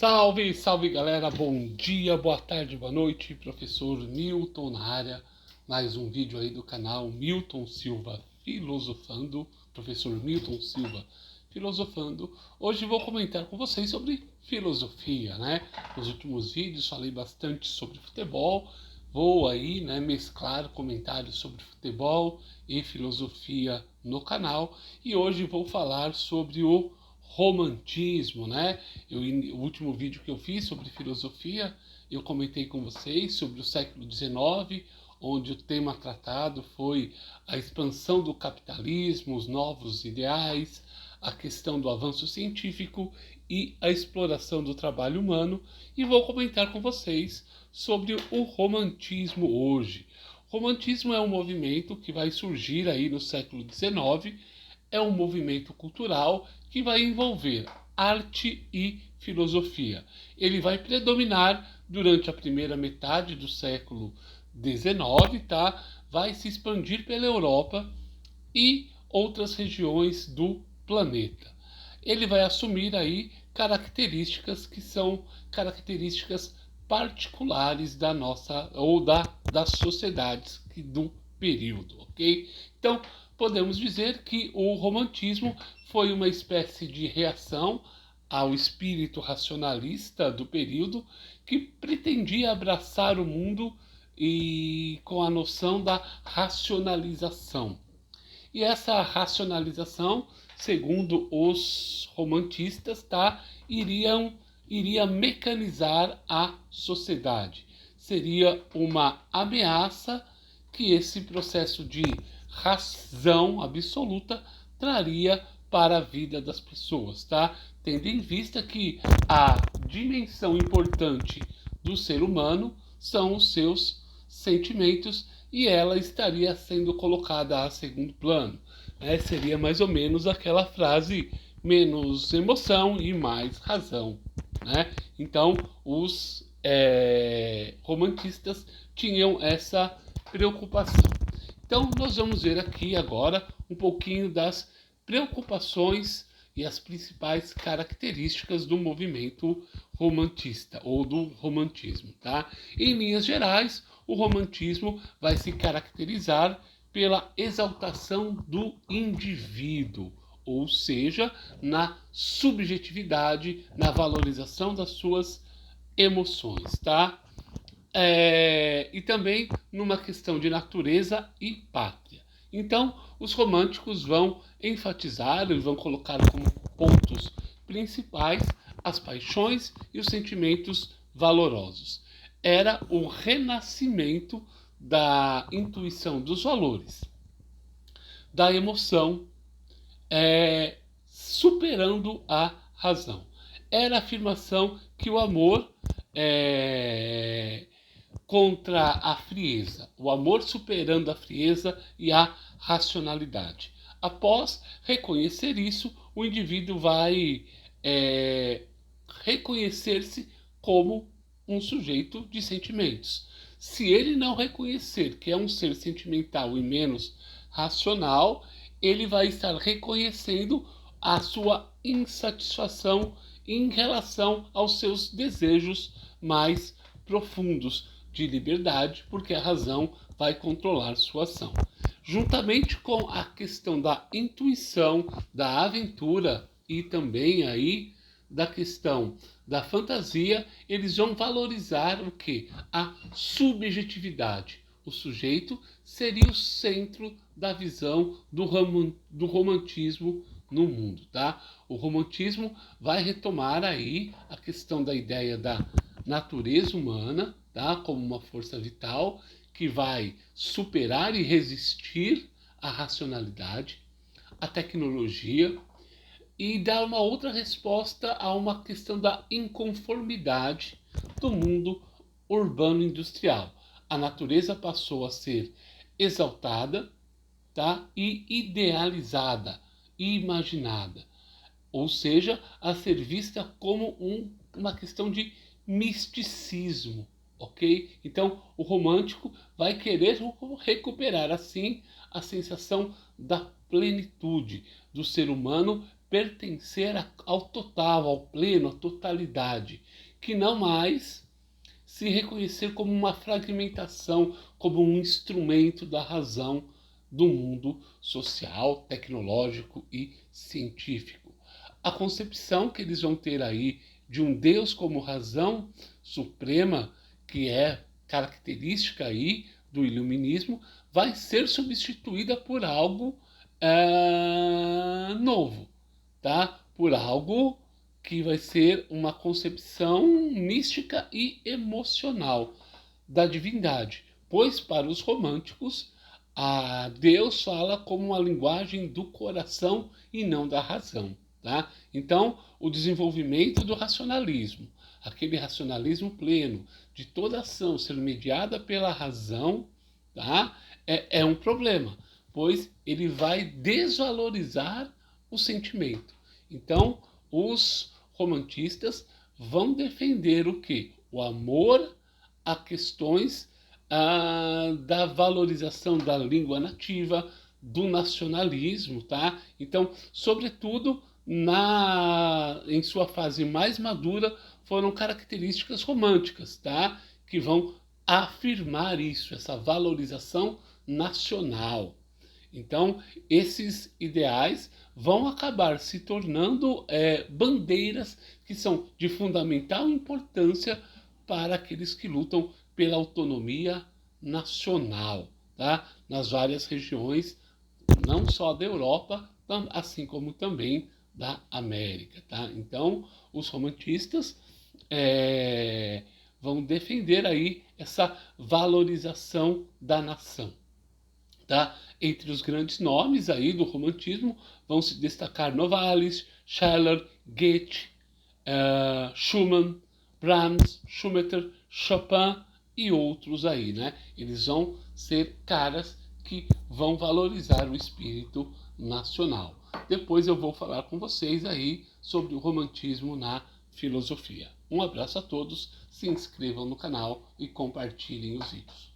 Salve, salve galera, bom dia, boa tarde, boa noite, professor Milton na área, mais um vídeo aí do canal Milton Silva Filosofando, professor Milton Silva Filosofando. Hoje vou comentar com vocês sobre filosofia, né? Nos últimos vídeos falei bastante sobre futebol, vou aí, né, mesclar comentários sobre futebol e filosofia no canal, e hoje vou falar sobre o romantismo, né? O último vídeo que eu fiz sobre filosofia, eu comentei com vocês sobre o século XIX, onde o tema tratado foi a expansão do capitalismo, os novos ideais, a questão do avanço científico e a exploração do trabalho humano, e vou comentar com vocês sobre o romantismo hoje. O romantismo é um movimento que vai surgir aí no século XIX, é um movimento cultural que vai envolver arte e filosofia. Ele vai predominar durante a primeira metade do século XIX, tá? Vai se expandir pela Europa e outras regiões do planeta. Ele vai assumir aí características que são características particulares da nossa ou das sociedades do período, ok? Então, podemos dizer que o romantismo foi uma espécie de reação ao espírito racionalista do período, que pretendia abraçar o mundo e com a noção da racionalização. E essa racionalização, segundo os romantistas, iria mecanizar a sociedade. Seria uma ameaça que esse processo de razão absoluta traria para a vida das pessoas, tá? Tendo em vista que a dimensão importante do ser humano são os seus sentimentos, e ela estaria sendo colocada a segundo plano. Seria mais ou menos aquela frase: menos emoção e mais razão. Né? Então, os romantistas tinham essa preocupação. Então, nós vamos ver aqui agora um pouquinho das preocupações e as principais características do movimento romantista ou do romantismo, tá? Em linhas gerais, o romantismo vai se caracterizar pela exaltação do indivíduo, ou seja, na subjetividade, na valorização das suas emoções, tá? E também numa questão de natureza e pátria. Então, os românticos vão enfatizar, eles vão colocar como pontos principais as paixões e os sentimentos valorosos. Era o renascimento da intuição dos valores, da emoção, superando a razão. Era a afirmação que o amor contra a frieza, o amor superando a frieza e a racionalidade. Após reconhecer isso, o indivíduo vai reconhecer-se como um sujeito de sentimentos. Se ele não reconhecer que é um ser sentimental e menos racional, ele vai estar reconhecendo a sua insatisfação em relação aos seus desejos mais profundos de liberdade, porque a razão vai controlar sua ação. Juntamente com a questão da intuição, da aventura e também aí da questão da fantasia, eles vão valorizar o que? A subjetividade. O sujeito seria o centro da visão do romantismo no mundo, tá? O romantismo vai retomar aí a questão da ideia da natureza humana, tá? Como uma força vital que vai superar e resistir à racionalidade, à tecnologia, e dar uma outra resposta a uma questão da inconformidade do mundo urbano industrial. A natureza passou a ser exaltada, tá? E idealizada, imaginada, ou seja, a ser vista como uma questão de misticismo, ok? Então, o romântico vai querer recuperar assim a sensação da plenitude do ser humano pertencer ao total, ao pleno, à totalidade, que não mais se reconhecer como uma fragmentação, como um instrumento da razão do mundo social, tecnológico e científico. A concepção que eles vão ter aí de um Deus como razão suprema, que é característica aí do iluminismo, vai ser substituída por algo novo, tá? Por algo que vai ser uma concepção mística e emocional da divindade, pois para os românticos a Deus fala como uma linguagem do coração e não da razão, tá? Então, o desenvolvimento do racionalismo, aquele racionalismo pleno, de toda ação ser mediada pela razão, tá? É um problema, pois ele vai desvalorizar o sentimento. Então, os romantistas vão defender o quê? O amor a questões da valorização da língua nativa, do nacionalismo, tá? Então, sobretudo, em sua fase mais madura, foram características românticas, tá? Que vão afirmar isso, essa valorização nacional. Então, esses ideais vão acabar se tornando bandeiras que são de fundamental importância para aqueles que lutam pela autonomia nacional, tá? Nas várias regiões, não só da Europa, assim como também da América, tá? Então, os romantistas vão defender aí essa valorização da nação, tá? Entre os grandes nomes aí do romantismo vão se destacar Novalis, Schiller, Goethe, Schumann, Brahms, Schumacher, Chopin e outros aí, né? Eles vão ser caras que vão valorizar o espírito nacional. Depois eu vou falar com vocês aí sobre o romantismo na filosofia. Um abraço a todos, se inscrevam no canal e compartilhem os vídeos.